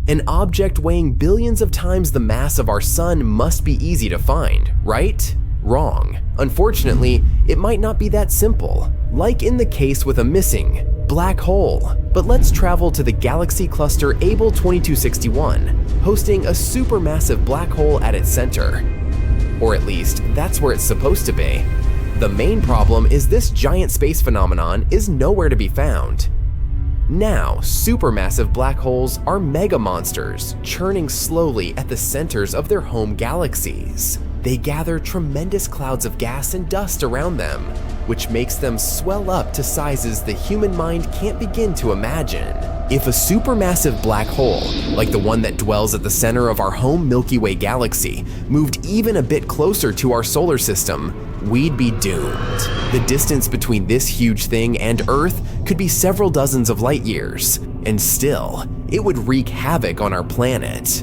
An object weighing billions of times the mass of our sun must be easy to find, right? Wrong. Unfortunately, it might not be that simple, like in the case with a missing black hole. But let's travel to the galaxy cluster Abell 2261, hosting a supermassive black hole at its center. Or at least, that's where it's supposed to be. The main problem is this giant space phenomenon is nowhere to be found. Now, supermassive black holes are mega monsters, churning slowly at the centers of their home galaxies. They gather tremendous clouds of gas and dust around them, which makes them swell up to sizes the human mind can't begin to imagine. If a supermassive black hole, like the one that dwells at the center of our home Milky Way galaxy, moved even a bit closer to our solar system, we'd be doomed. The distance between this huge thing and Earth could be several dozens of light years, and still, it would wreak havoc on our planet.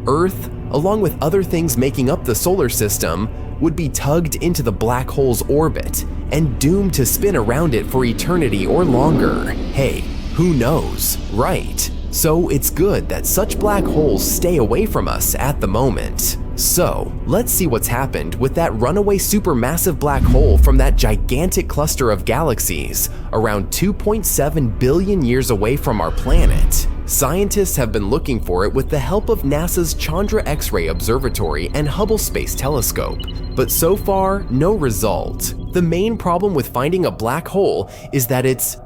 Earth, along with other things making up the solar system, would be tugged into the black hole's orbit and doomed to spin around it for eternity or longer. Hey, who knows, right? So it's good that such black holes stay away from us at the moment. So, let's see what's happened with that runaway supermassive black hole from that gigantic cluster of galaxies around 2.7 billion years away from our planet. Scientists have been looking for it with the help of NASA's Chandra X-ray Observatory and Hubble Space Telescope, but so far, no result. The main problem with finding a black hole is that it's,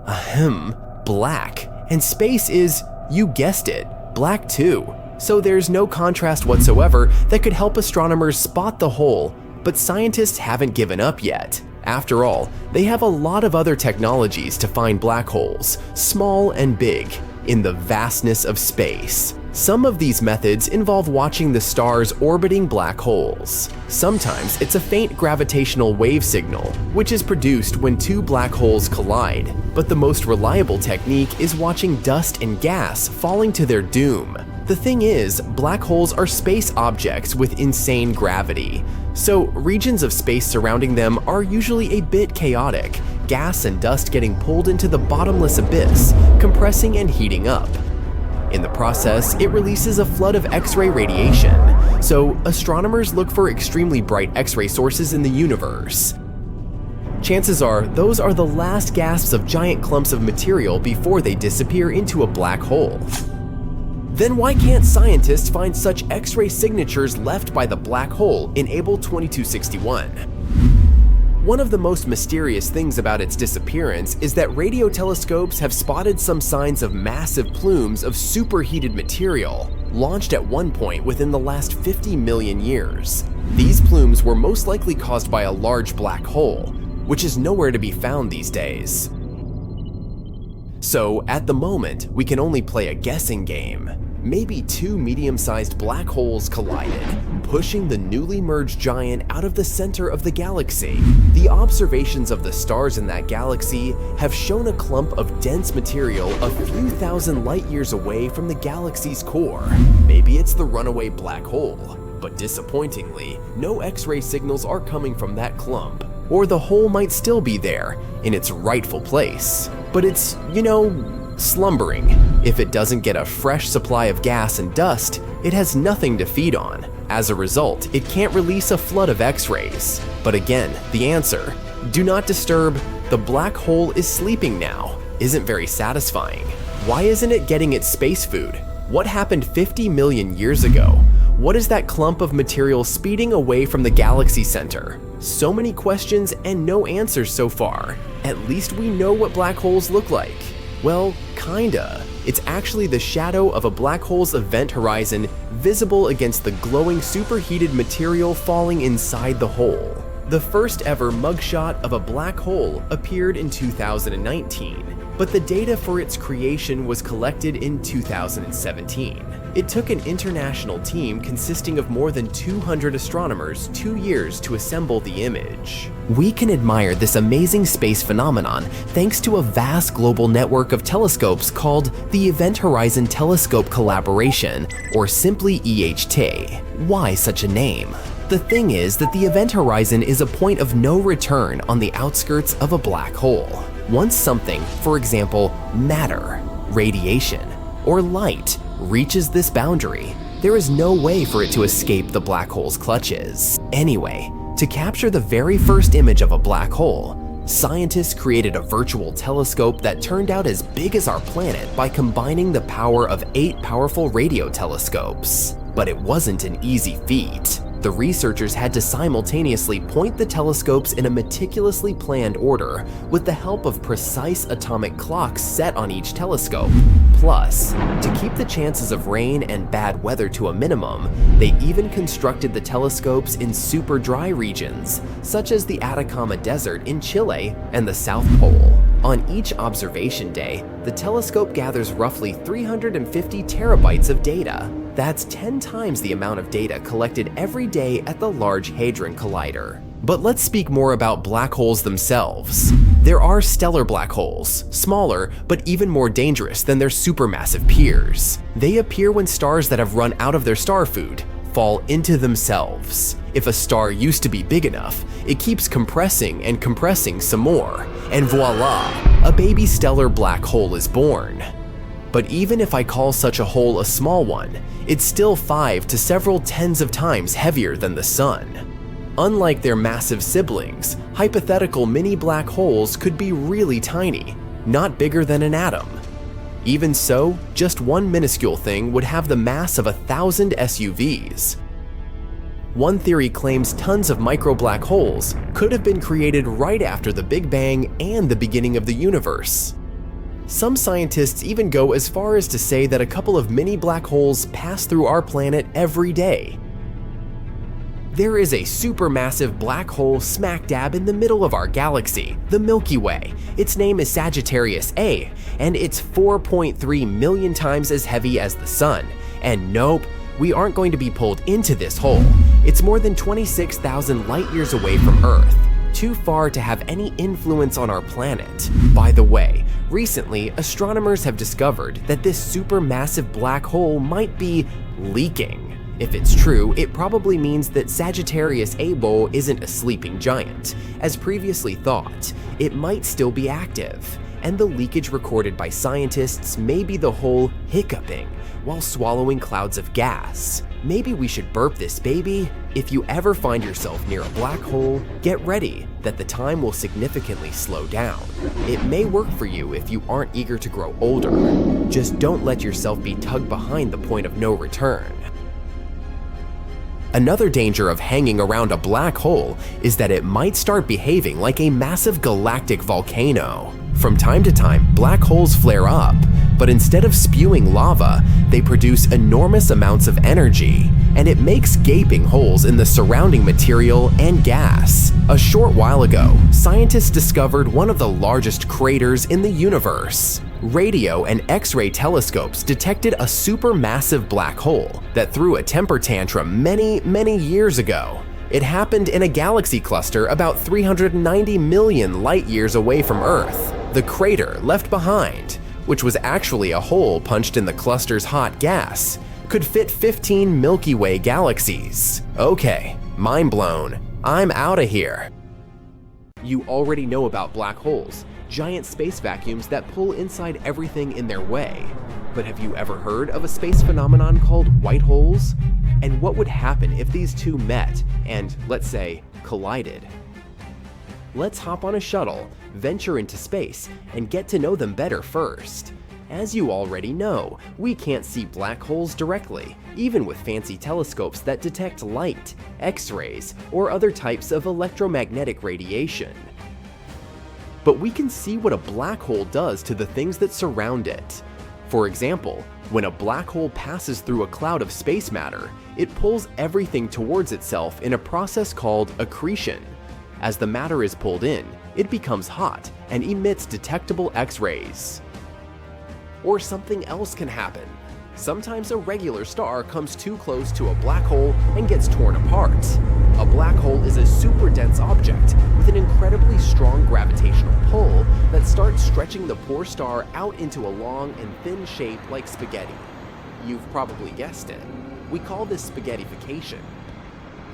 black, and space is, you guessed it, black too. So there's no contrast whatsoever that could help astronomers spot the hole, but scientists haven't given up yet. After all, they have a lot of other technologies to find black holes, small and big, in the vastness of space. Some of these methods involve watching the stars orbiting black holes. Sometimes it's a faint gravitational wave signal, which is produced when two black holes collide. But the most reliable technique is watching dust and gas falling to their doom. The thing is, black holes are space objects with insane gravity. So regions of space surrounding them are usually a bit chaotic, gas and dust getting pulled into the bottomless abyss, compressing and heating up. In the process, it releases a flood of X-ray radiation, so astronomers look for extremely bright X-ray sources in the universe. Chances are, those are the last gasps of giant clumps of material before they disappear into a black hole. Then why can't scientists find such X-ray signatures left by the black hole in Abell 2261? One of the most mysterious things about its disappearance is that radio telescopes have spotted some signs of massive plumes of superheated material, launched at one point within the last 50 million years. These plumes were most likely caused by a large black hole, which is nowhere to be found these days. So, at the moment, we can only play a guessing game. Maybe two medium-sized black holes collided, pushing the newly merged giant out of the center of the galaxy. The observations of the stars in that galaxy have shown a clump of dense material a few thousand light years away from the galaxy's core. Maybe it's the runaway black hole, but disappointingly, no X-ray signals are coming from that clump. Or the hole might still be there, in its rightful place, but it's, slumbering. If it doesn't get a fresh supply of gas and dust, it has nothing to feed on. As a result, it can't release a flood of X-rays. But again, the answer, do not disturb, the black hole is sleeping now, isn't very satisfying. Why isn't it getting its space food? What happened 50 million years ago? What is that clump of material speeding away from the galaxy center? So many questions and no answers so far. At least we know what black holes look like. Well, kinda. It's actually the shadow of a black hole's event horizon visible against the glowing superheated material falling inside the hole. The first ever mugshot of a black hole appeared in 2019, but the data for its creation was collected in 2017. It took an international team consisting of more than 200 astronomers 2 years to assemble the image. We can admire this amazing space phenomenon thanks to a vast global network of telescopes called the Event Horizon Telescope Collaboration, or simply EHT. Why such a name? The thing is that the event horizon is a point of no return on the outskirts of a black hole. Once something, for example, matter, radiation, or light, reaches this boundary, there is no way for it to escape the black hole's clutches. Anyway, to capture the very first image of a black hole, scientists created a virtual telescope that turned out as big as our planet by combining the power of 8 powerful radio telescopes. But it wasn't an easy feat. The researchers had to simultaneously point the telescopes in a meticulously planned order with the help of precise atomic clocks set on each telescope. Plus, to keep the chances of rain and bad weather to a minimum, they even constructed the telescopes in super dry regions, such as the Atacama Desert in Chile and the South Pole. On each observation day, the telescope gathers roughly 350 terabytes of data. That's 10 times the amount of data collected every day at the Large Hadron Collider. But let's speak more about black holes themselves. There are stellar black holes, smaller but even more dangerous than their supermassive peers. They appear when stars that have run out of their star food fall into themselves. If a star used to be big enough, it keeps compressing and compressing some more, and voila, a baby stellar black hole is born. But even if I call such a hole a small one, it's still 5 to several tens of times heavier than the sun. Unlike their massive siblings, hypothetical mini black holes could be really tiny, not bigger than an atom. Even so, just one minuscule thing would have the mass of 1,000 SUVs. One theory claims tons of micro black holes could have been created right after the Big Bang and the beginning of the universe. Some scientists even go as far as to say that a couple of mini black holes pass through our planet every day. There is a supermassive black hole smack dab in the middle of our galaxy, the Milky Way. Its name is Sagittarius A, and it's 4.3 million times as heavy as the Sun. And nope, we aren't going to be pulled into this hole. It's more than 26,000 light years away from Earth, too far to have any influence on our planet. By the way, recently, astronomers have discovered that this supermassive black hole might be leaking. If it's true, it probably means that Sagittarius A isn't a sleeping giant. As previously thought, it might still be active, and the leakage recorded by scientists may be the hole hiccuping while swallowing clouds of gas. Maybe we should burp this baby? If you ever find yourself near a black hole, get ready that the time will significantly slow down. It may work for you if you aren't eager to grow older. Just don't let yourself be tugged behind the point of no return. Another danger of hanging around a black hole is that it might start behaving like a massive galactic volcano. From time to time, black holes flare up, but instead of spewing lava, they produce enormous amounts of energy, and it makes gaping holes in the surrounding material and gas. A short while ago, scientists discovered one of the largest craters in the universe. Radio and X-ray telescopes detected a supermassive black hole that threw a temper tantrum many years ago. It happened in a galaxy cluster about 390 million light years away from Earth. The crater left behind, which was actually a hole punched in the cluster's hot gas, could fit 15 Milky Way galaxies. Okay, mind blown. I'm out of here. You already know about black holes, giant space vacuums that pull inside everything in their way. But have you ever heard of a space phenomenon called white holes? And what would happen if these two met and, let's say, collided? Let's hop on a shuttle, venture into space, and get to know them better first. As you already know, we can't see black holes directly, even with fancy telescopes that detect light, X-rays, or other types of electromagnetic radiation. But we can see what a black hole does to the things that surround it. For example, when a black hole passes through a cloud of space matter, it pulls everything towards itself in a process called accretion. As the matter is pulled in, it becomes hot and emits detectable X-rays. Or something else can happen. Sometimes a regular star comes too close to a black hole and gets torn apart. A black hole is a super dense object with an incredibly strong gravitational pull that starts stretching the poor star out into a long and thin shape like spaghetti. You've probably guessed it. We call this spaghettification.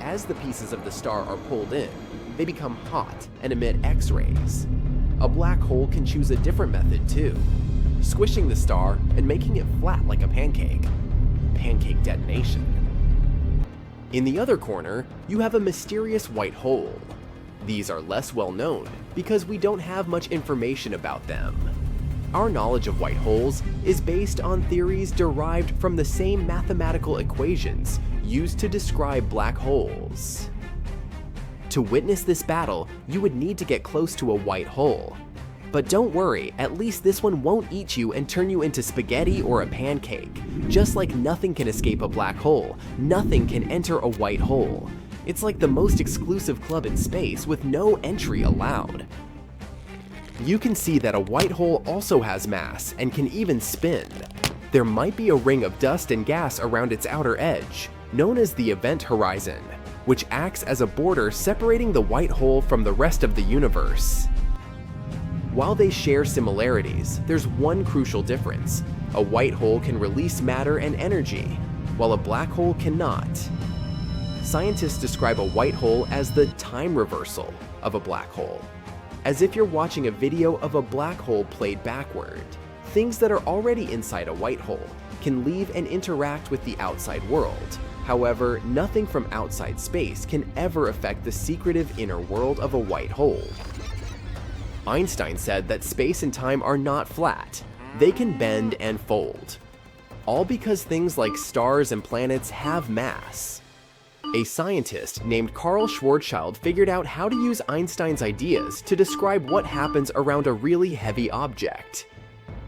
As the pieces of the star are pulled in, they become hot and emit X-rays. A black hole can choose a different method too, squishing the star and making it flat like a pancake. pancake detonation. In the other corner, you have a mysterious white hole. These are less well known because we don't have much information about them. Our knowledge of white holes is based on theories derived from the same mathematical equations used to describe black holes. To witness this battle, you would need to get close to a white hole. But don't worry, at least this one won't eat you and turn you into spaghetti or a pancake. Just like nothing can escape a black hole, nothing can enter a white hole. It's like the most exclusive club in space with no entry allowed. You can see that a white hole also has mass and can even spin. There might be a ring of dust and gas around its outer edge, known as the event horizon, which acts as a border separating the white hole from the rest of the universe. While they share similarities, there's one crucial difference. A white hole can release matter and energy, while a black hole cannot. Scientists describe a white hole as the time reversal of a black hole, as if you're watching a video of a black hole played backward. Things that are already inside a white hole can leave and interact with the outside world. However, nothing from outside space can ever affect the secretive inner world of a white hole. Einstein said that space and time are not flat. They can bend and fold. All because things like stars and planets have mass. A scientist named Carl Schwarzschild figured out how to use Einstein's ideas to describe what happens around a really heavy object.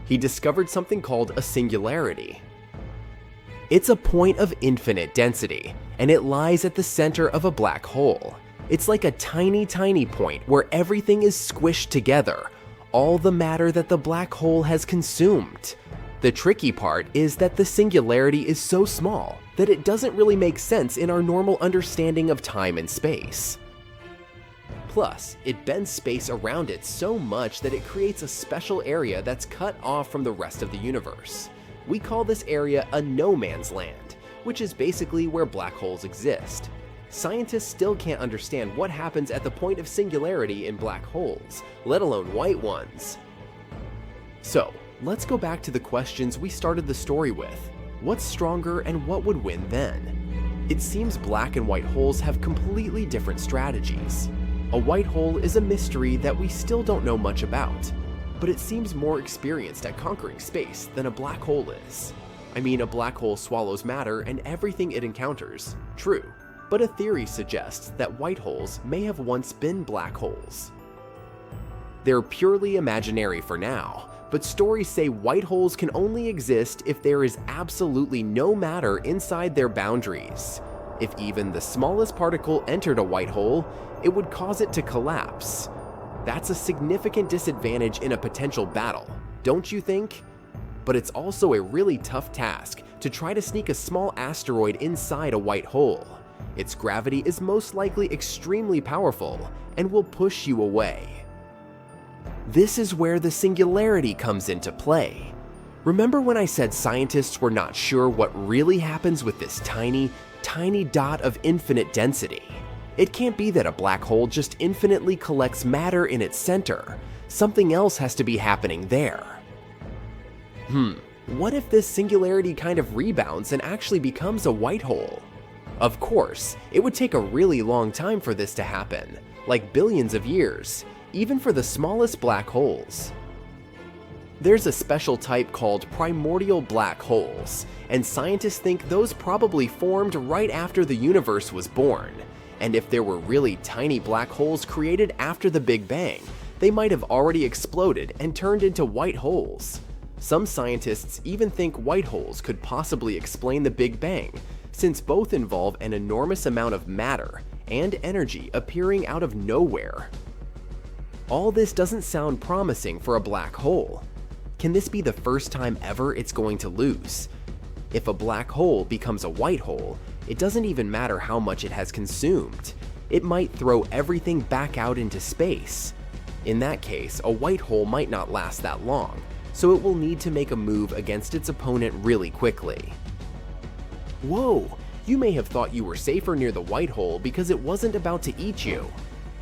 He discovered something called a singularity. It's a point of infinite density, and it lies at the center of a black hole. It's like a tiny point where everything is squished together, all the matter that the black hole has consumed. The tricky part is that the singularity is so small that it doesn't really make sense in our normal understanding of time and space. Plus, it bends space around it so much that it creates a special area that's cut off from the rest of the universe. We call this area a no man's land, which is basically where black holes exist. Scientists still can't understand what happens at the point of singularity in black holes, let alone white ones. So, let's go back to the questions we started the story with. What's stronger and what would win then? It seems black and white holes have completely different strategies. A white hole is a mystery that we still don't know much about, but it seems more experienced at conquering space than a black hole is. I mean, a black hole swallows matter and everything it encounters, true, but a theory suggests that white holes may have once been black holes. They're purely imaginary for now, but stories say white holes can only exist if there is absolutely no matter inside their boundaries. If even the smallest particle entered a white hole, it would cause it to collapse. That's a significant disadvantage in a potential battle, don't you think? But it's also a really tough task to try to sneak a small asteroid inside a white hole. Its gravity is most likely extremely powerful and will push you away. This is where the singularity comes into play. Remember when I said scientists were not sure what really happens with this tiny dot of infinite density? It can't be that a black hole just infinitely collects matter in its center. Something else has to be happening there. What if this singularity kind of rebounds and actually becomes a white hole? Of course, it would take a really long time for this to happen, like billions of years, even for the smallest black holes. There's a special type called primordial black holes, and scientists think those probably formed right after the universe was born. And if there were really tiny black holes created after the Big Bang, they might have already exploded and turned into white holes. Some scientists even think white holes could possibly explain the Big Bang, since both involve an enormous amount of matter and energy appearing out of nowhere. All this doesn't sound promising for a black hole. Can this be the first time ever it's going to lose? If a black hole becomes a white hole, it doesn't even matter how much it has consumed. It might throw everything back out into space. In that case, a white hole might not last that long, so it will need to make a move against its opponent really quickly. Whoa, you may have thought you were safer near the white hole because it wasn't about to eat you.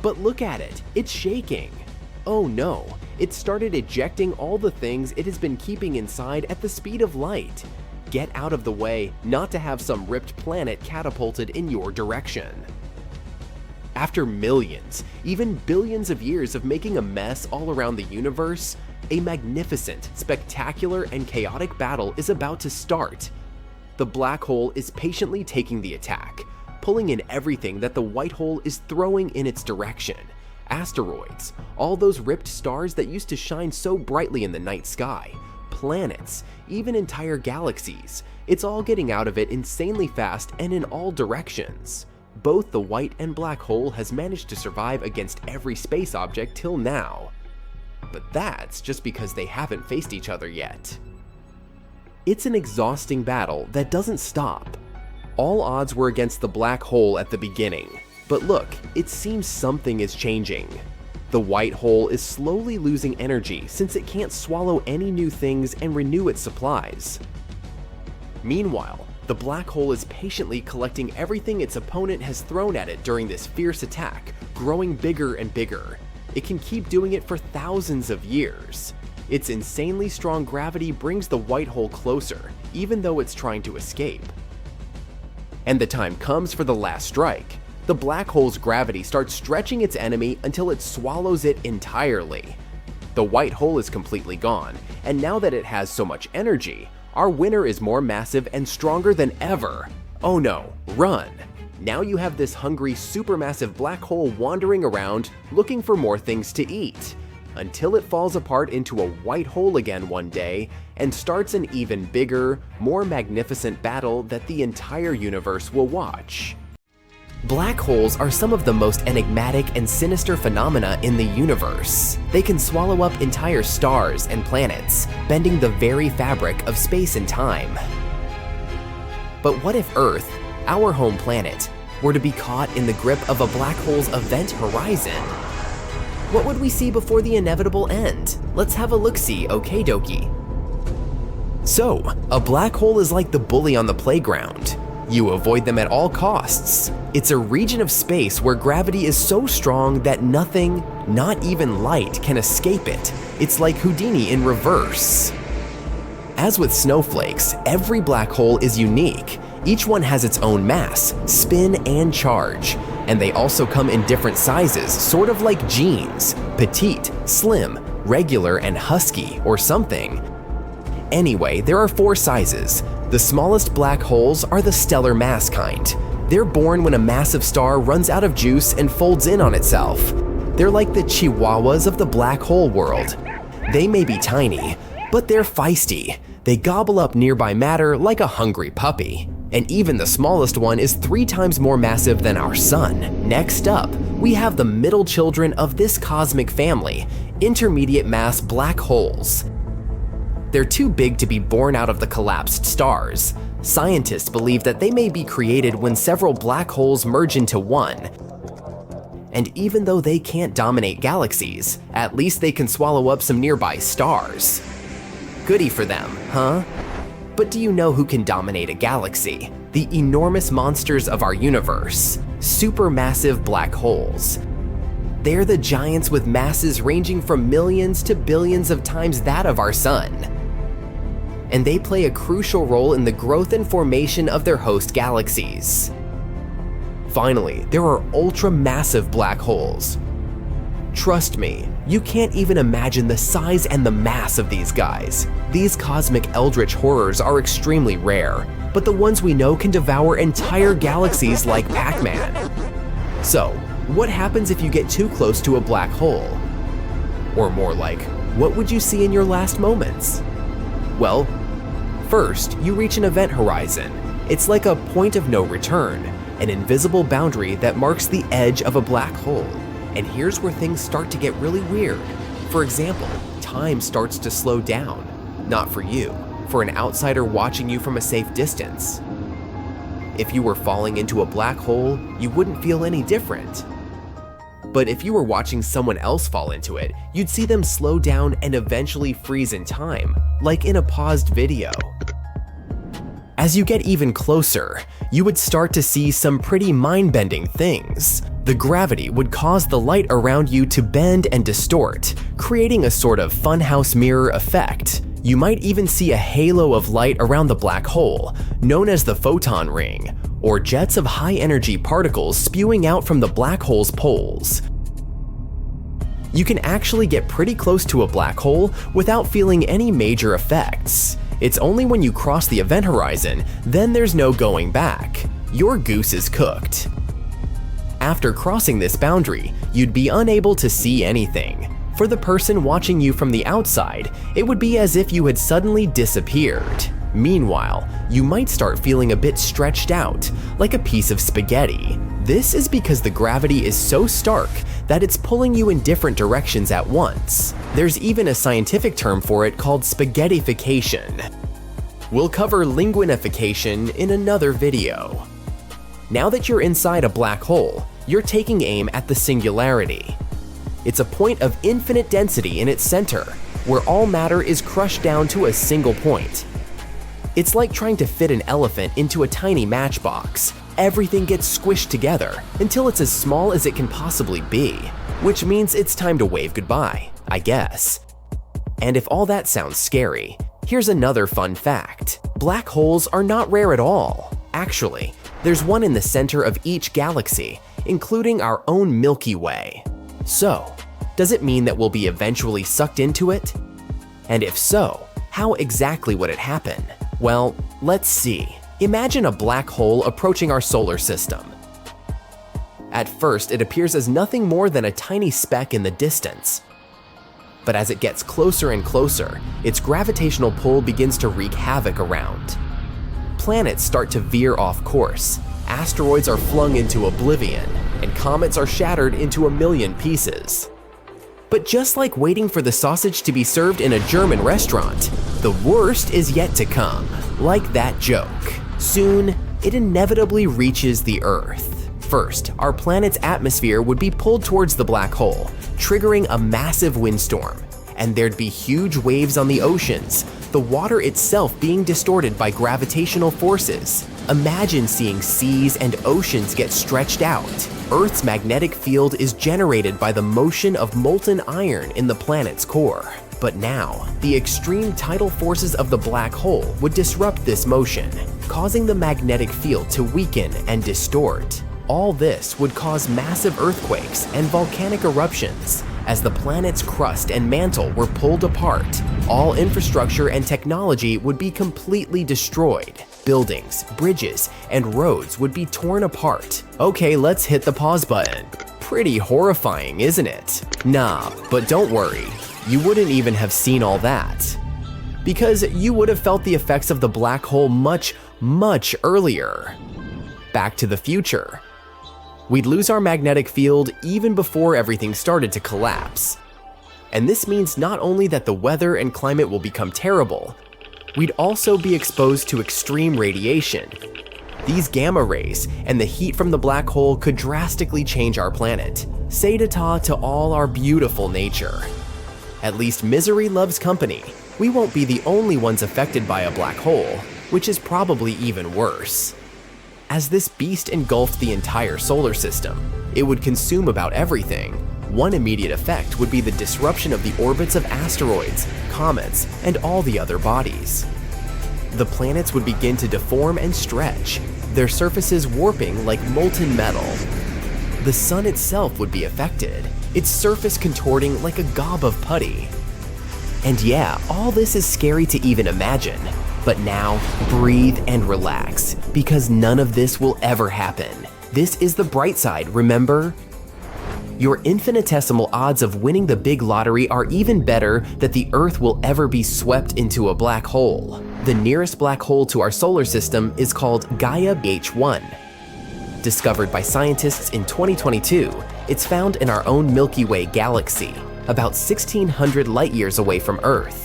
But look at it, it's shaking. Oh no, it started ejecting all the things it has been keeping inside at the speed of light. Get out of the way, not to have some ripped planet catapulted in your direction. After millions, even billions of years of making a mess all around the universe, a magnificent, spectacular, and chaotic battle is about to start. The black hole is patiently taking the attack, pulling in everything that the white hole is throwing in its direction. Asteroids, all those ripped stars that used to shine so brightly in the night sky, planets, even entire galaxies. It's all getting out of it insanely fast and in all directions. Both the white and black hole has managed to survive against every space object till now. But that's just because they haven't faced each other yet. It's an exhausting battle that doesn't stop. All odds were against the black hole at the beginning, but look, it seems something is changing. The white hole is slowly losing energy since it can't swallow any new things and renew its supplies. Meanwhile, the black hole is patiently collecting everything its opponent has thrown at it during this fierce attack, growing bigger and bigger. It can keep doing it for thousands of years. Its insanely strong gravity brings the white hole closer, even though it's trying to escape. And the time comes for the last strike. The black hole's gravity starts stretching its enemy until it swallows it entirely. The white hole is completely gone, and now that it has so much energy, our winner is more massive and stronger than ever. Oh no, run! Now you have this hungry supermassive black hole wandering around looking for more things to eat, until it falls apart into a white hole again one day and starts an even bigger, more magnificent battle that the entire universe will watch. Black holes are some of the most enigmatic and sinister phenomena in the universe. They can swallow up entire stars and planets, bending the very fabric of space and time. But what if Earth, our home planet, were to be caught in the grip of a black hole's event horizon? What would we see before the inevitable end? Let's have a look-see, okay dokie. So, a black hole is like the bully on the playground. You avoid them at all costs. It's a region of space where gravity is so strong that nothing, not even light, can escape it. It's like Houdini in reverse. As with snowflakes, every black hole is unique. Each one has its own mass, spin, and charge. And they also come in different sizes, sort of like jeans: petite, slim, regular, and husky, or something. Anyway, there are 4 sizes. The smallest black holes are the stellar mass kind. They're born when a massive star runs out of juice and folds in on itself. They're like the chihuahuas of the black hole world. They may be tiny, but they're feisty. They gobble up nearby matter like a hungry puppy. And even the smallest one is 3 times more massive than our sun. Next up, we have the middle children of this cosmic family, intermediate mass black holes. They're too big to be born out of the collapsed stars. Scientists believe that they may be created when several black holes merge into one. And even though they can't dominate galaxies, at least they can swallow up some nearby stars. Goody for them, huh? But do you know who can dominate a galaxy? The enormous monsters of our universe, supermassive black holes. They're the giants with masses ranging from millions to billions of times that of our sun. And they play a crucial role in the growth and formation of their host galaxies. Finally, there are ultra-massive black holes. Trust me, you can't even imagine the size and the mass of these guys. These cosmic eldritch horrors are extremely rare, but the ones we know can devour entire galaxies like Pac-Man. So, what happens if you get too close to a black hole? Or more like, what would you see in your last moments? Well, first, you reach an event horizon. It's like a point of no return, an invisible boundary that marks the edge of a black hole. And here's where things start to get really weird. For example, time starts to slow down. Not for you, for an outsider watching you from a safe distance. If you were falling into a black hole, you wouldn't feel any different. But if you were watching someone else fall into it, you'd see them slow down and eventually freeze in time, like in a paused video. As you get even closer, you would start to see some pretty mind-bending things. The gravity would cause the light around you to bend and distort, creating a sort of funhouse mirror effect. You might even see a halo of light around the black hole, known as the photon ring, or jets of high-energy particles spewing out from the black hole's poles. You can actually get pretty close to a black hole without feeling any major effects. It's only when you cross the event horizon, then there's no going back. Your goose is cooked. After crossing this boundary, you'd be unable to see anything. For the person watching you from the outside, it would be as if you had suddenly disappeared. Meanwhile, you might start feeling a bit stretched out, like a piece of spaghetti. This is because the gravity is so stark that it's pulling you in different directions at once. There's even a scientific term for it called spaghettification. We'll cover linguinification in another video. Now that you're inside a black hole, you're taking aim at the singularity. It's a point of infinite density in its center, where all matter is crushed down to a single point. It's like trying to fit an elephant into a tiny matchbox. Everything gets squished together until it's as small as it can possibly be, which means it's time to wave goodbye, I guess. And if all that sounds scary, here's another fun fact. Black holes are not rare at all. Actually, there's one in the center of each galaxy, including our own Milky Way. So, does it mean that we'll be eventually sucked into it? And if so, how exactly would it happen? Well, let's see. Imagine a black hole approaching our solar system. At first, it appears as nothing more than a tiny speck in the distance. But as it gets closer and closer, its gravitational pull begins to wreak havoc around. Planets start to veer off course, asteroids are flung into oblivion, and comets are shattered into a million pieces. But just like waiting for the sausage to be served in a German restaurant, the worst is yet to come. Like that joke. Soon, it inevitably reaches the Earth. First, our planet's atmosphere would be pulled towards the black hole, triggering a massive windstorm. And there'd be huge waves on the oceans, the water itself being distorted by gravitational forces. Imagine seeing seas and oceans get stretched out. Earth's magnetic field is generated by the motion of molten iron in the planet's core. But now, the extreme tidal forces of the black hole would disrupt this motion, causing the magnetic field to weaken and distort. All this would cause massive earthquakes and volcanic eruptions. As the planet's crust and mantle were pulled apart, all infrastructure and technology would be completely destroyed. Buildings, bridges, and roads would be torn apart. Okay, let's hit the pause button. Pretty horrifying, isn't it? Nah, but don't worry. You wouldn't even have seen all that. Because you would have felt the effects of the black hole much, much earlier. Back to the Future. We'd lose our magnetic field even before everything started to collapse. And this means not only that the weather and climate will become terrible, we'd also be exposed to extreme radiation. These gamma rays and the heat from the black hole could drastically change our planet. Say ta-ta to all our beautiful nature. At least misery loves company. We won't be the only ones affected by a black hole, which is probably even worse. As this beast engulfed the entire solar system, it would consume about everything. One immediate effect would be the disruption of the orbits of asteroids, comets, and all the other bodies. The planets would begin to deform and stretch, their surfaces warping like molten metal. The sun itself would be affected, its surface contorting like a gob of putty. And yeah, all this is scary to even imagine. But now, breathe and relax, because none of this will ever happen. This is the bright side, remember? Your infinitesimal odds of winning the big lottery are even better that the Earth will ever be swept into a black hole. The nearest black hole to our solar system is called Gaia H1. Discovered by scientists in 2022, it's found in our own Milky Way galaxy, about 1,600 light-years away from Earth.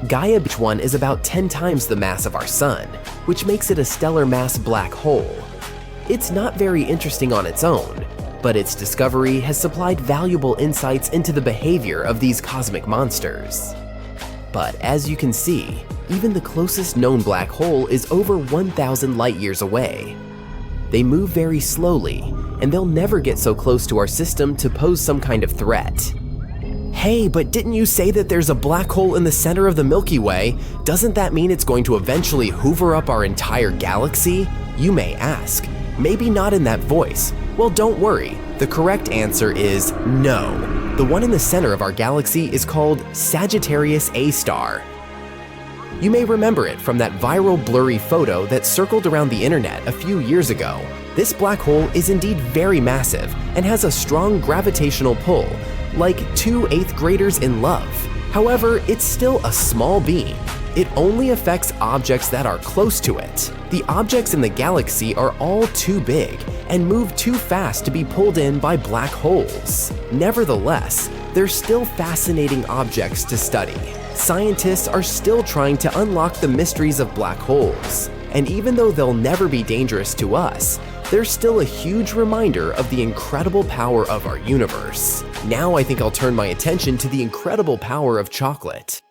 Gaia H1 is about 10 times the mass of our Sun, which makes it a stellar mass black hole. It's not very interesting on its own, but its discovery has supplied valuable insights into the behavior of these cosmic monsters. But as you can see, even the closest known black hole is over 1,000 light-years away. They move very slowly, and they'll never get so close to our system to pose some kind of threat. Hey, but didn't you say that there's a black hole in the center of the Milky Way? Doesn't that mean it's going to eventually hoover up our entire galaxy? You may ask. Maybe not in that voice. Well, don't worry. The correct answer is no. The one in the center of our galaxy is called Sagittarius A star. You may remember it from that viral blurry photo that circled around the internet a few years ago. This black hole is indeed very massive and has a strong gravitational pull, like two 8th graders in love. However, it's still a small beam. It only affects objects that are close to it. The objects in the galaxy are all too big and move too fast to be pulled in by black holes. Nevertheless, they're still fascinating objects to study. Scientists are still trying to unlock the mysteries of black holes. And even though they'll never be dangerous to us, they're still a huge reminder of the incredible power of our universe. Now I think I'll turn my attention to the incredible power of chocolate.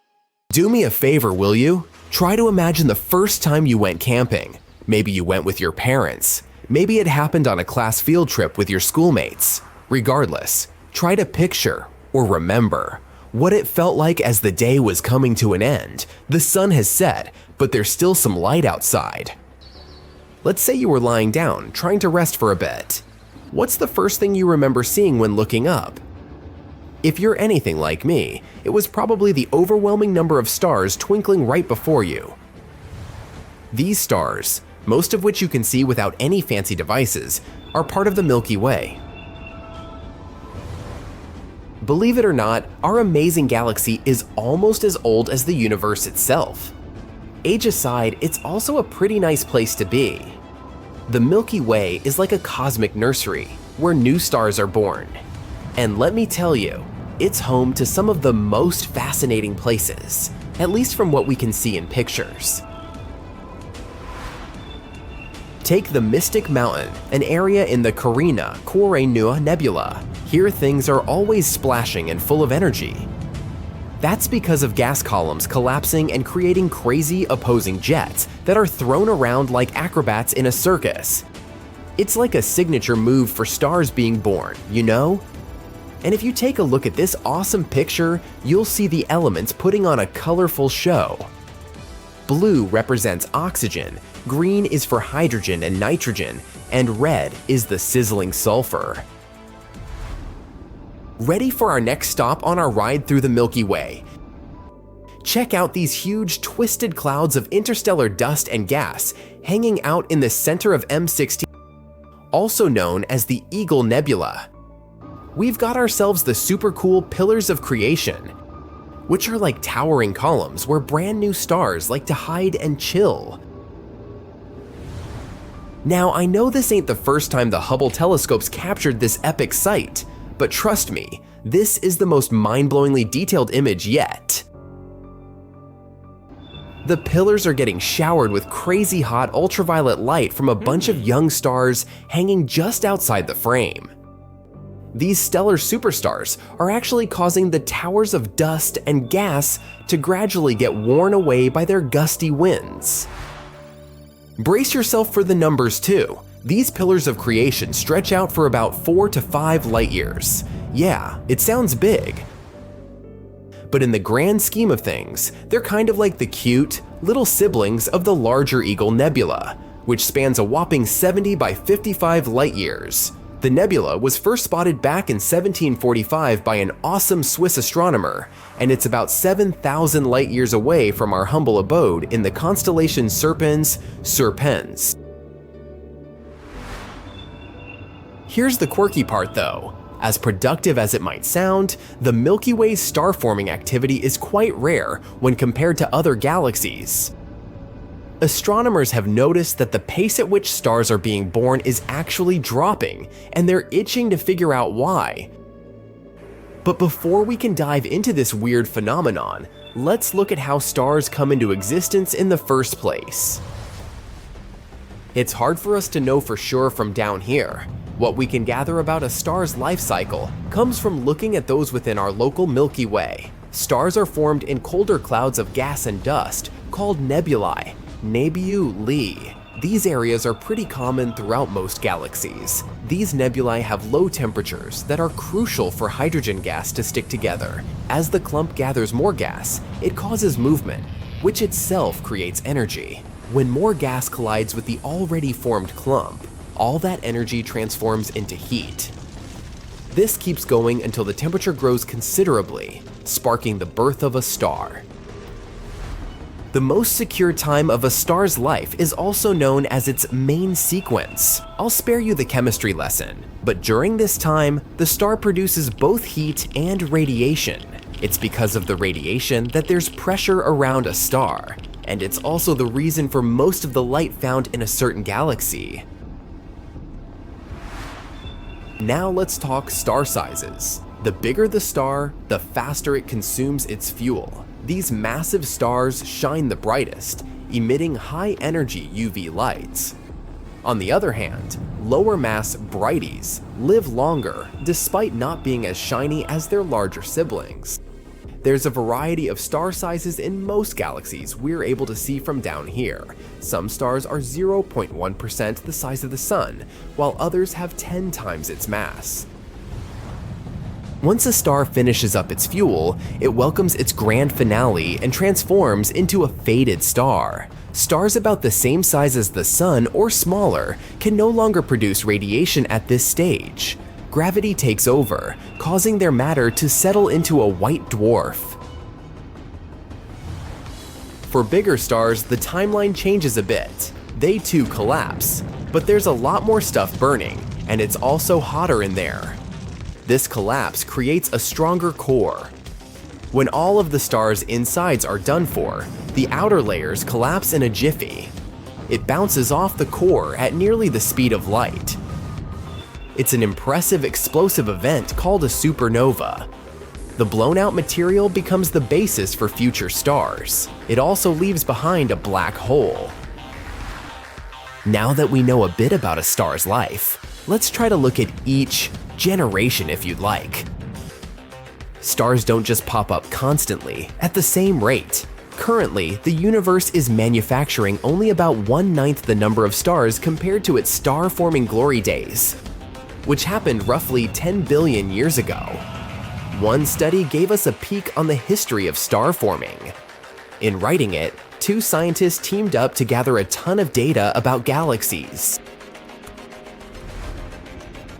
Do me a favor, will you? Try to imagine the first time you went camping. Maybe you went with your parents. Maybe it happened on a class field trip with your schoolmates. Regardless, try to picture or remember what it felt like as the day was coming to an end. The sun has set, but there's still some light outside. Let's say you were lying down, trying to rest for a bit. What's the first thing you remember seeing when looking up? If you're anything like me, it was probably the overwhelming number of stars twinkling right before you. These stars, most of which you can see without any fancy devices, are part of the Milky Way. Believe it or not, our amazing galaxy is almost as old as the universe itself. Age aside, it's also a pretty nice place to be. The Milky Way is like a cosmic nursery where new stars are born. And let me tell you, it's home to some of the most fascinating places, at least from what we can see in pictures. Take the Mystic Mountain, an area in the Carina Coronua Nebula. Here things are always splashing and full of energy. That's because of gas columns collapsing and creating crazy opposing jets that are thrown around like acrobats in a circus. It's like a signature move for stars being born, you know? And if you take a look at this awesome picture, you'll see the elements putting on a colorful show. Blue represents oxygen, green is for hydrogen and nitrogen, and red is the sizzling sulfur. Ready for our next stop on our ride through the Milky Way? Check out these huge twisted clouds of interstellar dust and gas hanging out in the center of M16, also known as the Eagle Nebula. We've got ourselves the super cool Pillars of Creation, which are like towering columns where brand new stars like to hide and chill. Now, I know this ain't the first time the Hubble telescopes captured this epic sight, but trust me, this is the most mind-blowingly detailed image yet. The pillars are getting showered with crazy hot ultraviolet light from a bunch of young stars hanging just outside the frame. These stellar superstars are actually causing the towers of dust and gas to gradually get worn away by their gusty winds. Brace yourself for the numbers too. These pillars of creation stretch out for about 4 to 5 light years. Yeah, it sounds big. But in the grand scheme of things, they're kind of like the cute, little siblings of the larger Eagle Nebula, which spans a whopping 70 by 55 light years. The nebula was first spotted back in 1745 by an awesome Swiss astronomer, and it's about 7,000 light years away from our humble abode in the constellation Serpens. Here's the quirky part though. As productive as it might sound, the Milky Way's star-forming activity is quite rare when compared to other galaxies. Astronomers have noticed that the pace at which stars are being born is actually dropping, and they're itching to figure out why. But before we can dive into this weird phenomenon, let's look at how stars come into existence in the first place. It's hard for us to know for sure from down here. What we can gather about a star's life cycle comes from looking at those within our local Milky Way. Stars are formed in colder clouds of gas and dust called nebulae. These areas are pretty common throughout most galaxies. These nebulae have low temperatures that are crucial for hydrogen gas to stick together. As the clump gathers more gas, it causes movement, which itself creates energy. When more gas collides with the already formed clump, all that energy transforms into heat. This keeps going until the temperature grows considerably, sparking the birth of a star. The most secure time of a star's life is also known as its main sequence. I'll spare you the chemistry lesson, but during this time, the star produces both heat and radiation. It's because of the radiation that there's pressure around a star, and it's also the reason for most of the light found in a certain galaxy. Now let's talk star sizes. The bigger the star, the faster it consumes its fuel. These massive stars shine the brightest, emitting high-energy UV lights. On the other hand, lower-mass brighties live longer despite not being as shiny as their larger siblings. There's a variety of star sizes in most galaxies we're able to see from down here. Some stars are 0.1% the size of the Sun, while others have 10 times its mass. Once a star finishes up its fuel, it welcomes its grand finale and transforms into a faded star. Stars about the same size as the Sun or smaller can no longer produce radiation at this stage. Gravity takes over, causing their matter to settle into a white dwarf. For bigger stars, the timeline changes a bit. They too collapse, but there's a lot more stuff burning, and it's also hotter in there. This collapse creates a stronger core. When all of the star's insides are done for, the outer layers collapse in a jiffy. It bounces off the core at nearly the speed of light. It's an impressive explosive event called a supernova. The blown-out material becomes the basis for future stars. It also leaves behind a black hole. Now that we know a bit about a star's life, let's try to look at each generation if you'd like. Stars don't just pop up constantly at the same rate. Currently, the universe is manufacturing only about 1/9 the number of stars compared to its star-forming glory days, which happened roughly 10 billion years ago. One study gave us a peek on the history of star forming. In writing it, 2 scientists teamed up to gather a ton of data about galaxies.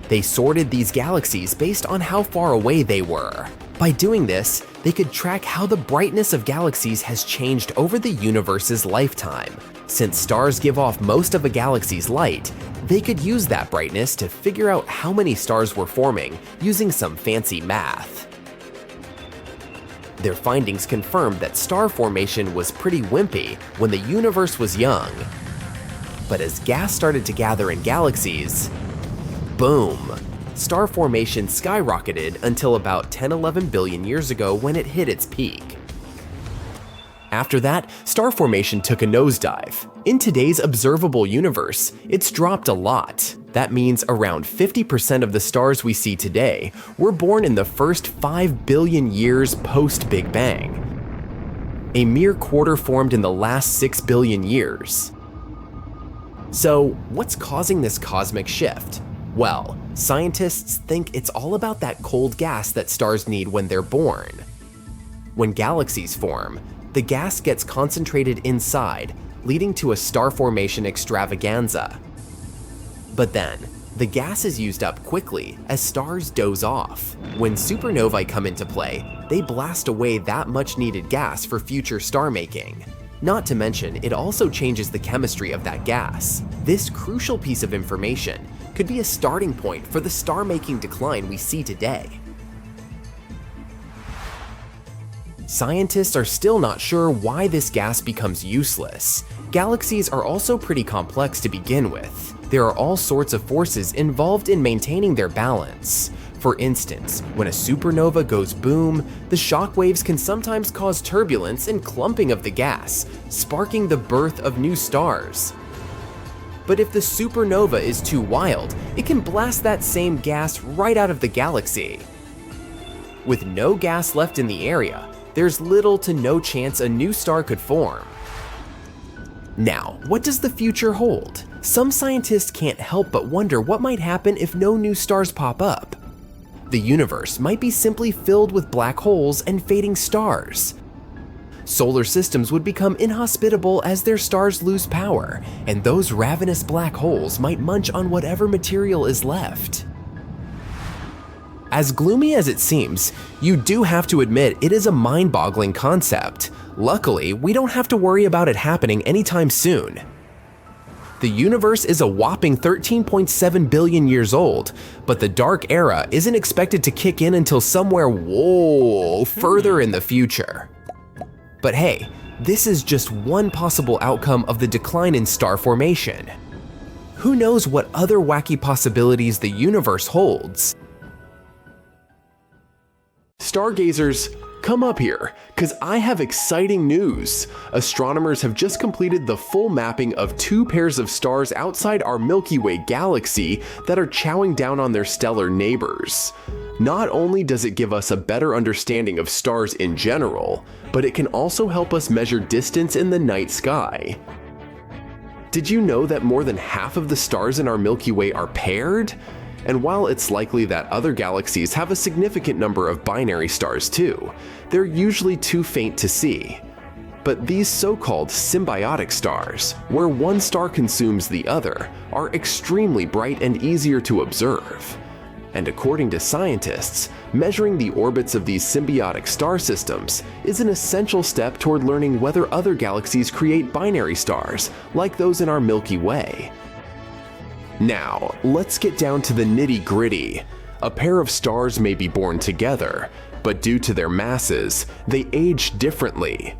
They sorted these galaxies based on how far away they were. By doing this, they could track how the brightness of galaxies has changed over the universe's lifetime. Since stars give off most of a galaxy's light, they could use that brightness to figure out how many stars were forming using some fancy math. Their findings confirmed that star formation was pretty wimpy when the universe was young. But as gas started to gather in galaxies, boom! Star formation skyrocketed until about 10-11 billion years ago when it hit its peak. After that, star formation took a nosedive. In today's observable universe, it's dropped a lot. That means around 50% of the stars we see today were born in the first 5 billion years post-Big Bang. A mere quarter formed in the last 6 billion years. So, what's causing this cosmic shift? Well, scientists think it's all about that cold gas that stars need when they're born. When galaxies form, the gas gets concentrated inside, leading to a star formation extravaganza. But then, the gas is used up quickly as stars doze off. When supernovae come into play, they blast away that much needed gas for future star making. Not to mention, it also changes the chemistry of that gas. This crucial piece of information could be a starting point for the star-making decline we see today. Scientists are still not sure why this gas becomes useless. Galaxies are also pretty complex to begin with. There are all sorts of forces involved in maintaining their balance. For instance, when a supernova goes boom, the shock waves can sometimes cause turbulence and clumping of the gas, sparking the birth of new stars. But if the supernova is too wild, it can blast that same gas right out of the galaxy. With no gas left in the area, there's little to no chance a new star could form. Now, what does the future hold? Some scientists can't help but wonder what might happen if no new stars pop up. The universe might be simply filled with black holes and fading stars. Solar systems would become inhospitable as their stars lose power, and those ravenous black holes might munch on whatever material is left. As gloomy as it seems, you do have to admit it is a mind-boggling concept. Luckily, we don't have to worry about it happening anytime soon. The universe is a whopping 13.7 billion years old, but the dark era isn't expected to kick in until somewhere further in the future. But hey, this is just one possible outcome of the decline in star formation. Who knows what other wacky possibilities the universe holds? Stargazers, come up here, cause I have exciting news. Astronomers have just completed the full mapping of 2 pairs of stars outside our Milky Way galaxy that are chowing down on their stellar neighbors. Not only does it give us a better understanding of stars in general, but it can also help us measure distance in the night sky. Did you know that more than half of the stars in our Milky Way are paired? And while it's likely that other galaxies have a significant number of binary stars too, they're usually too faint to see. But these so-called symbiotic stars, where one star consumes the other, are extremely bright and easier to observe. And according to scientists, measuring the orbits of these symbiotic star systems is an essential step toward learning whether other galaxies create binary stars, like those in our Milky Way. Now, let's get down to the nitty-gritty. A pair of stars may be born together, but due to their masses, they age differently.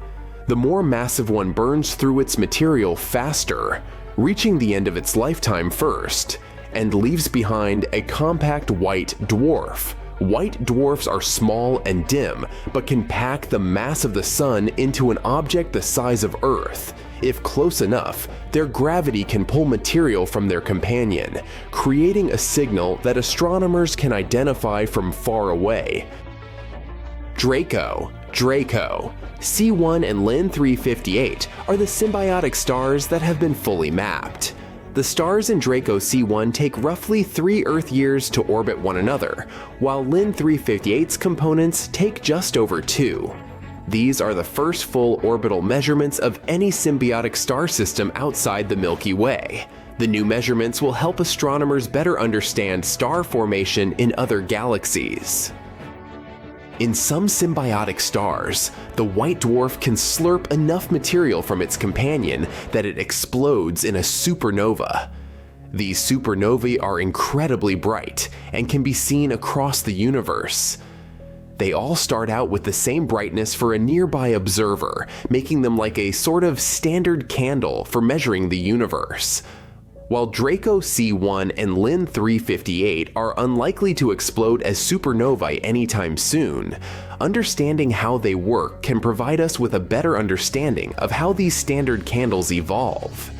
The more massive one burns through its material faster, reaching the end of its lifetime first, and leaves behind a compact white dwarf. White dwarfs are small and dim, but can pack the mass of the sun into an object the size of Earth. If close enough, their gravity can pull material from their companion, creating a signal that astronomers can identify from far away. Draco, C1 and Lin 358 are the symbiotic stars that have been fully mapped. The stars in Draco C1 take roughly 3 Earth years to orbit one another, while Lin 358's components take just over 2. These are the first full orbital measurements of any symbiotic star system outside the Milky Way. The new measurements will help astronomers better understand star formation in other galaxies. In some symbiotic stars, the white dwarf can slurp enough material from its companion that it explodes in a supernova. These supernovae are incredibly bright and can be seen across the universe. They all start out with the same brightness for a nearby observer, making them like a sort of standard candle for measuring the universe. While Draco C1 and Lin 358 are unlikely to explode as supernovae anytime soon, understanding how they work can provide us with a better understanding of how these standard candles evolve.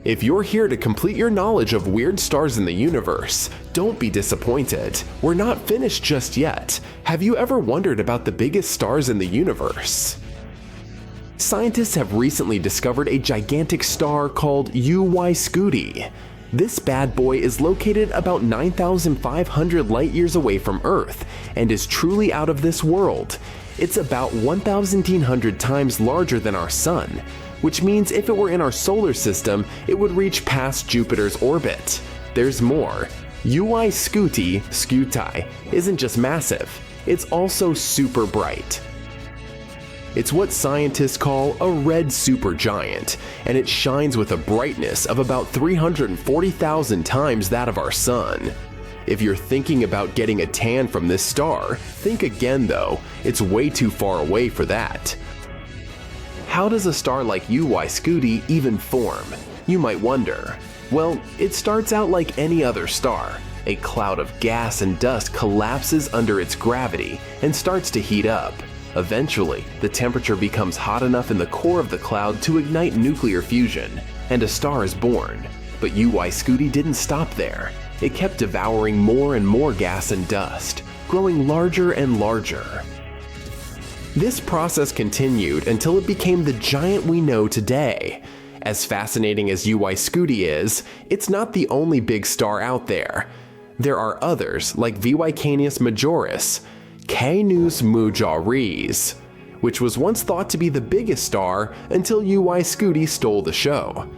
If you're here to complete your knowledge of weird stars in the universe, don't be disappointed. We're not finished just yet. Have you ever wondered about the biggest stars in the universe? Scientists have recently discovered a gigantic star called UY Scuti. This bad boy is located about 9,500 light-years away from Earth and is truly out of this world. It's about 1,100 times larger than our Sun, which means if it were in our solar system, it would reach past Jupiter's orbit. There's more. UY Scuti isn't just massive, it's also super bright. It's what scientists call a red supergiant, and it shines with a brightness of about 340,000 times that of our Sun. If you're thinking about getting a tan from this star, think again though, it's way too far away for that. How does a star like UY Scuti even form? You might wonder. Well, it starts out like any other star. A cloud of gas and dust collapses under its gravity and starts to heat up. Eventually, the temperature becomes hot enough in the core of the cloud to ignite nuclear fusion, and a star is born. But UY Scuti didn't stop there. It kept devouring more and more gas and dust, growing larger and larger. This process continued until it became the giant we know today. As fascinating as UY Scuti is, it's not the only big star out there. There are others like VY Canis Majoris, Canis Majoris, which was once thought to be the biggest star until UY Scuti stole the show.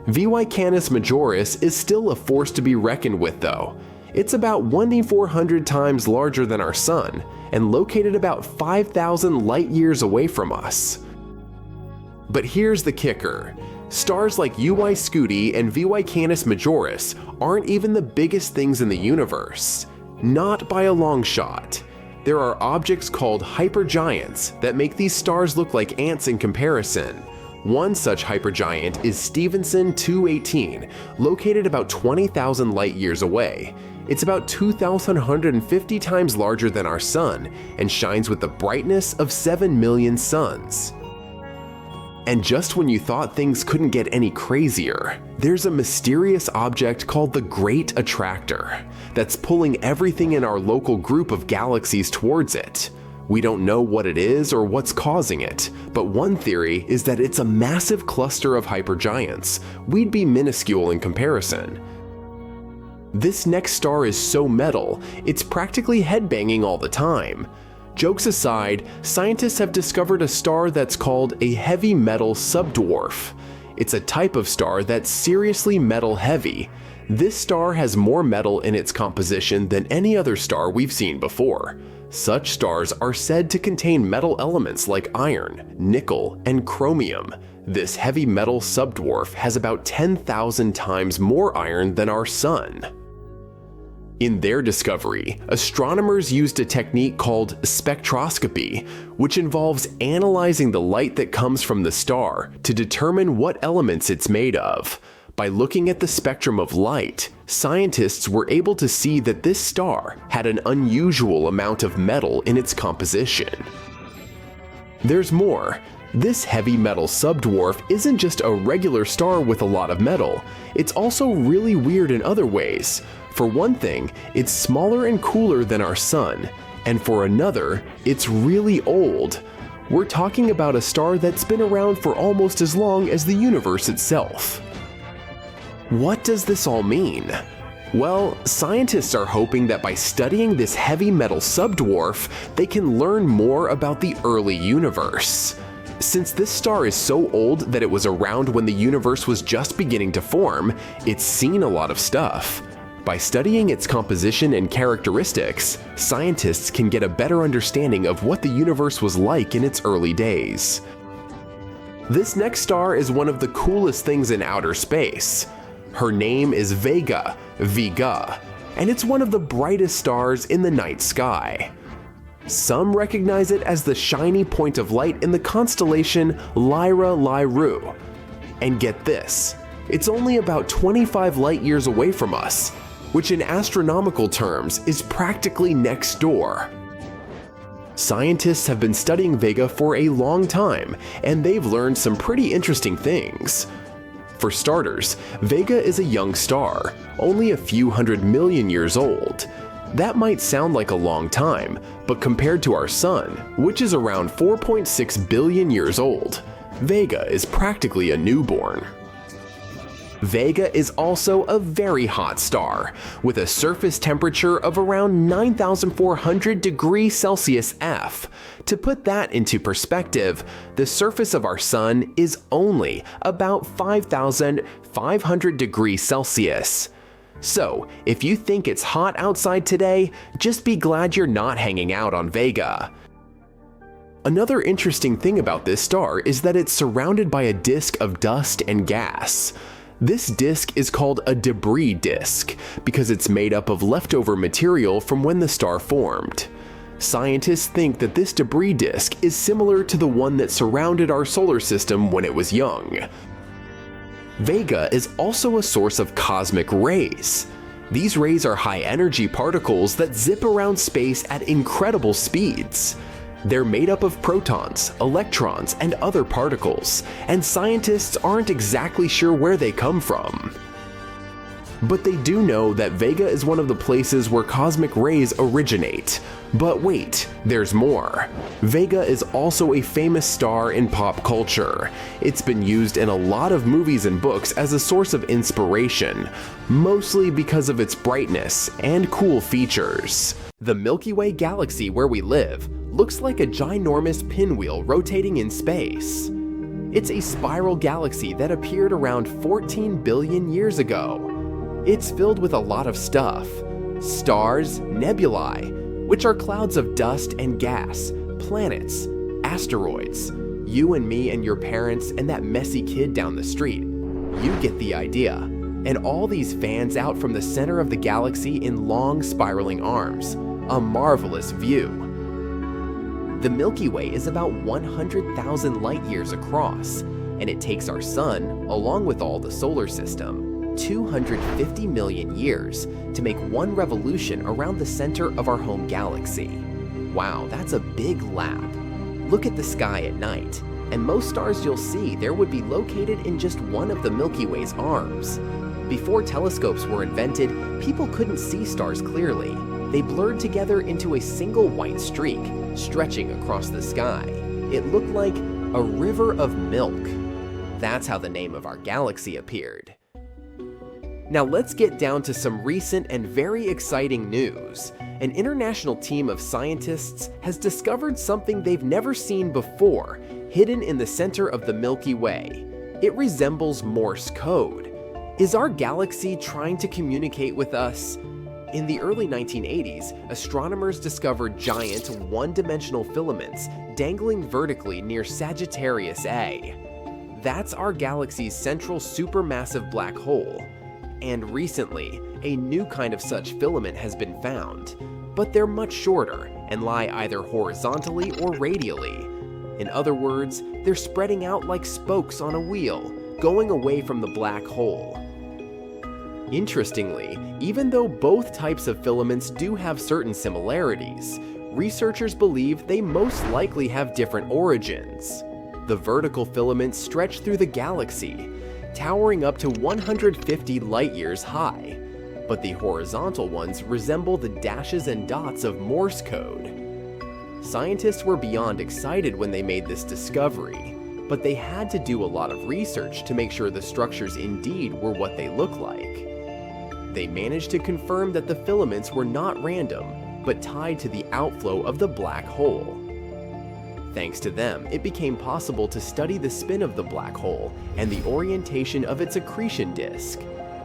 VY Canis Majoris is still a force to be reckoned with though. It's about 1,400 times larger than our Sun, and located about 5,000 light-years away from us. But here's the kicker. Stars like UY Scuti and VY Canis Majoris aren't even the biggest things in the universe. Not by a long shot. There are objects called hypergiants that make these stars look like ants in comparison. One such hypergiant is Stephenson 218, located about 20,000 light-years away. It's about 2,150 times larger than our Sun and shines with the brightness of 7 million suns. And just when you thought things couldn't get any crazier, there's a mysterious object called the Great Attractor that's pulling everything in our local group of galaxies towards it. We don't know what it is or what's causing it, but one theory is that it's a massive cluster of hypergiants. We'd be minuscule in comparison. This next star is so metal, it's practically headbanging all the time. Jokes aside, scientists have discovered a star that's called a heavy metal subdwarf. It's a type of star that's seriously metal heavy. This star has more metal in its composition than any other star we've seen before. Such stars are said to contain metal elements like iron, nickel, and chromium. This heavy metal subdwarf has about 10,000 times more iron than our Sun. In their discovery, astronomers used a technique called spectroscopy, which involves analyzing the light that comes from the star to determine what elements it's made of. By looking at the spectrum of light, scientists were able to see that this star had an unusual amount of metal in its composition. There's more. This heavy metal subdwarf isn't just a regular star with a lot of metal, it's also really weird in other ways. For one thing, it's smaller and cooler than our Sun, and for another, it's really old. We're talking about a star that's been around for almost as long as the universe itself. What does this all mean? Well, scientists are hoping that by studying this heavy metal subdwarf, they can learn more about the early universe. Since this star is so old that it was around when the universe was just beginning to form, it's seen a lot of stuff. By studying its composition and characteristics, scientists can get a better understanding of what the universe was like in its early days. This next star is one of the coolest things in outer space. Her name is Vega, and it's one of the brightest stars in the night sky. Some recognize it as the shiny point of light in the constellation Lyra-Lyru. And get this, it's only about 25 light-years away from us, which in astronomical terms is practically next door. Scientists have been studying Vega for a long time, and they've learned some pretty interesting things. For starters, Vega is a young star, only a few 100 million years old. That might sound like a long time, but compared to our Sun, which is around 4.6 billion years old, Vega is practically a newborn. Vega is also a very hot star, with a surface temperature of around 9,400 degrees Celsius F. To put that into perspective, the surface of our Sun is only about 5,500 degrees Celsius. So, if you think it's hot outside today, just be glad you're not hanging out on Vega. Another interesting thing about this star is that it's surrounded by a disk of dust and gas. This disk is called a debris disk because it's made up of leftover material from when the star formed. Scientists think that this debris disk is similar to the one that surrounded our solar system when it was young. Vega is also a source of cosmic rays. These rays are high-energy particles that zip around space at incredible speeds. They're made up of protons, electrons, and other particles, and scientists aren't exactly sure where they come from. but they do know that Vega is one of the places where cosmic rays originate. But wait, there's more. Vega is also a famous star in pop culture. It's been used in a lot of movies and books as a source of inspiration, mostly because of its brightness and cool features. The Milky Way galaxy where we live looks like a ginormous pinwheel rotating in space. It's a spiral galaxy that appeared around 14 billion years ago. It's filled with a lot of stuff. Stars, nebulae, which are clouds of dust and gas, planets, asteroids, you and me and your parents and that messy kid down the street. You get the idea. And all these fans out from the center of the galaxy in long spiraling arms. A marvelous view. The Milky Way is about 100,000 light years across, and it takes our sun, along with all the solar system, 250 million years to make one revolution around the center of our home galaxy. Wow, that's a big lap. Look at the sky at night, and most stars you'll see there would be located in just one of the Milky Way's arms. Before telescopes were invented, people couldn't see stars clearly. They blurred together into a single white streak, stretching across the sky. It looked like a river of milk. That's how the name of our galaxy appeared. Now let's get down to some recent and very exciting news. An international team of scientists has discovered something they've never seen before, hidden in the center of the Milky Way. It resembles Morse code. Is our galaxy trying to communicate with us? In the early 1980s, astronomers discovered giant one-dimensional filaments dangling vertically near Sagittarius A. That's our galaxy's central supermassive black hole. And recently, a new kind of such filament has been found, but they're much shorter and lie either horizontally or radially. In other words, they're spreading out like spokes on a wheel, going away from the black hole. Interestingly, even though both types of filaments do have certain similarities, researchers believe they most likely have different origins. The vertical filaments stretch through the galaxy, towering up to 150 light-years high, but the horizontal ones resemble the dashes and dots of Morse code. Scientists were beyond excited when they made this discovery, but they had to do a lot of research to make sure the structures indeed were what they look like. They managed to confirm that the filaments were not random, but tied to the outflow of the black hole. Thanks to them, it became possible to study the spin of the black hole and the orientation of its accretion disk,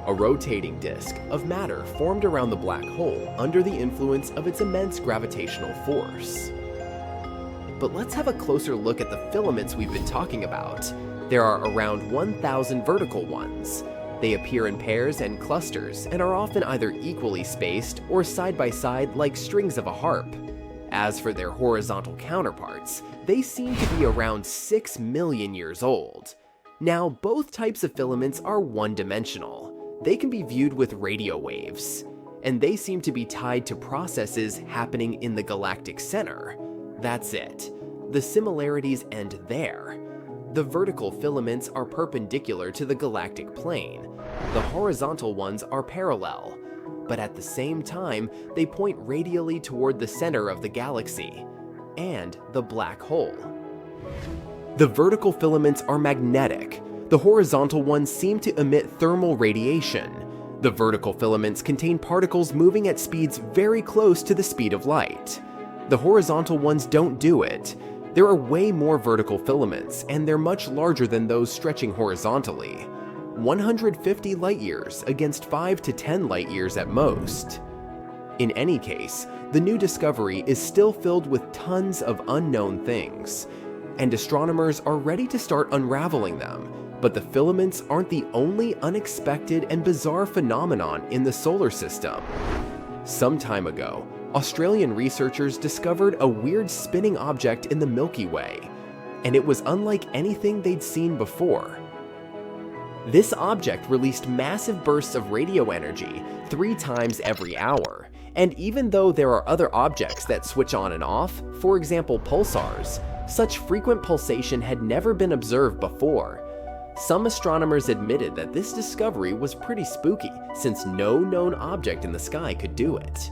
a rotating disk of matter formed around the black hole under the influence of its immense gravitational force. But let's have a closer look at the filaments we've been talking about. There are around 1,000 vertical ones. They appear in pairs and clusters and are often either equally spaced or side by side like strings of a harp. As for their horizontal counterparts, they seem to be around 6 million years old. Now, both types of filaments are one-dimensional. They can be viewed with radio waves, and they seem to be tied to processes happening in the galactic center. That's it. The similarities end there. The vertical filaments are perpendicular to the galactic plane. The horizontal ones are parallel, but at the same time, they point radially toward the center of the galaxy and the black hole. The vertical filaments are magnetic. The horizontal ones seem to emit thermal radiation. The vertical filaments contain particles moving at speeds very close to the speed of light. The horizontal ones don't do it. There are way more vertical filaments, and they're much larger than those stretching horizontally. 150 light-years against 5 to 10 light-years at most. In any case, the new discovery is still filled with tons of unknown things, and astronomers are ready to start unraveling them. But the filaments aren't the only unexpected and bizarre phenomenon in the solar system. Some time ago, Australian researchers discovered a weird spinning object in the Milky Way, and it was unlike anything they'd seen before. This object released massive bursts of radio energy 3 times every hour, and even though there are other objects that switch on and off, for example pulsars, such frequent pulsation had never been observed before. Some astronomers admitted that this discovery was pretty spooky, since no known object in the sky could do it.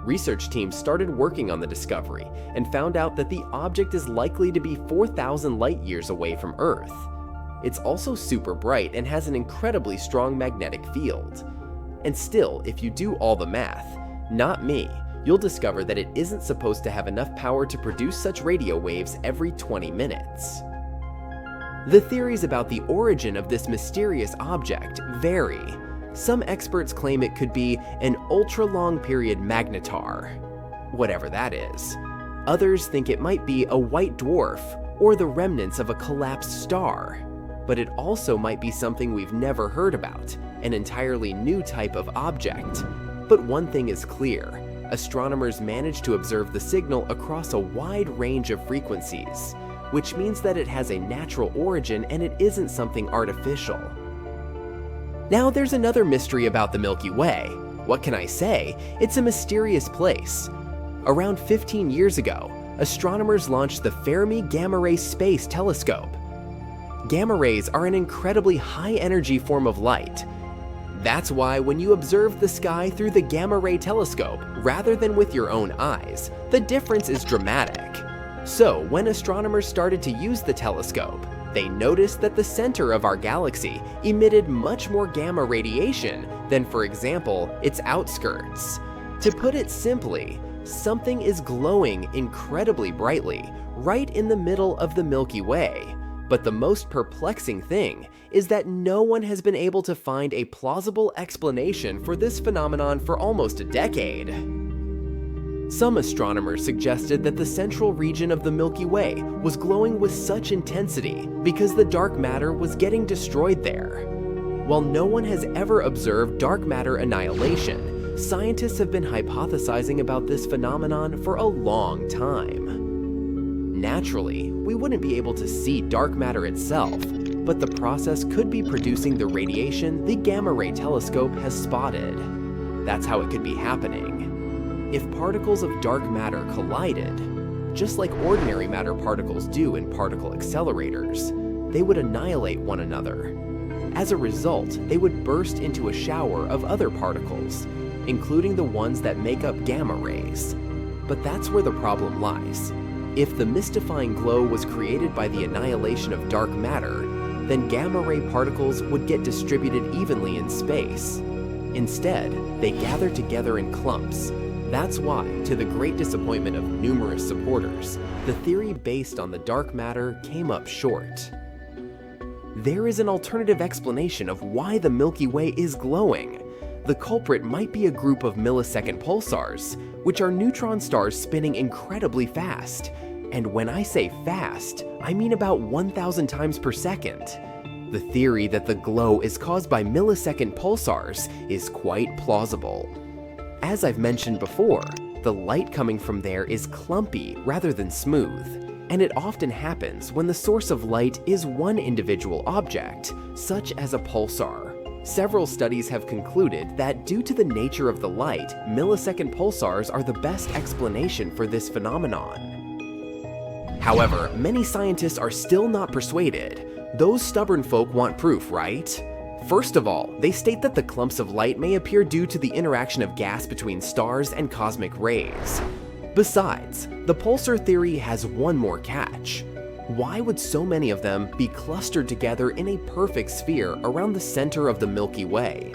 Research teams started working on the discovery and found out that the object is likely to be 4,000 light-years away from Earth. It's also super bright and has an incredibly strong magnetic field. And still, if you do all the math, not me, you'll discover that it isn't supposed to have enough power to produce such radio waves every 20 minutes. The theories about the origin of this mysterious object vary. Some experts claim it could be an ultra-long period magnetar, whatever that is. Others think it might be a white dwarf or the remnants of a collapsed star. But it also might be something we've never heard about, an entirely new type of object. But one thing is clear, astronomers managed to observe the signal across a wide range of frequencies, which means that it has a natural origin and it isn't something artificial. Now there's another mystery about the Milky Way. What can I say? It's a mysterious place. Around 15 years ago, astronomers launched the Fermi Gamma Ray Space Telescope. Gamma rays are an incredibly high-energy form of light. That's why when you observe the sky through the gamma ray telescope, rather than with your own eyes, the difference is dramatic. So when astronomers started to use the telescope, they noticed that the center of our galaxy emitted much more gamma radiation than, for example, its outskirts. To put it simply, something is glowing incredibly brightly right in the middle of the Milky Way. But the most perplexing thing is that no one has been able to find a plausible explanation for this phenomenon for almost a decade. Some astronomers suggested that the central region of the Milky Way was glowing with such intensity because the dark matter was getting destroyed there. While no one has ever observed dark matter annihilation, scientists have been hypothesizing about this phenomenon for a long time. Naturally, we wouldn't be able to see dark matter itself, but the process could be producing the radiation the gamma ray telescope has spotted. That's how it could be happening. If particles of dark matter collided, just like ordinary matter particles do in particle accelerators, they would annihilate one another. As a result, they would burst into a shower of other particles, including the ones that make up gamma rays. But that's where the problem lies. If the mystifying glow was created by the annihilation of dark matter, then gamma ray particles would get distributed evenly in space. Instead, they gather together in clumps. That's why, to the great disappointment of numerous supporters, the theory based on the dark matter came up short. There is an alternative explanation of why the Milky Way is glowing. The culprit might be a group of millisecond pulsars, which are neutron stars spinning incredibly fast. And when I say fast, I mean about 1,000 times per second. The theory that the glow is caused by millisecond pulsars is quite plausible. As I've mentioned before, the light coming from there is clumpy rather than smooth, and it often happens when the source of light is one individual object, such as a pulsar. Several studies have concluded that due to the nature of the light, millisecond pulsars are the best explanation for this phenomenon. However, many scientists are still not persuaded. Those stubborn folk want proof, right? First of all, they state that the clumps of light may appear due to the interaction of gas between stars and cosmic rays. Besides, the pulsar theory has one more catch. Why would so many of them be clustered together in a perfect sphere around the center of the Milky Way?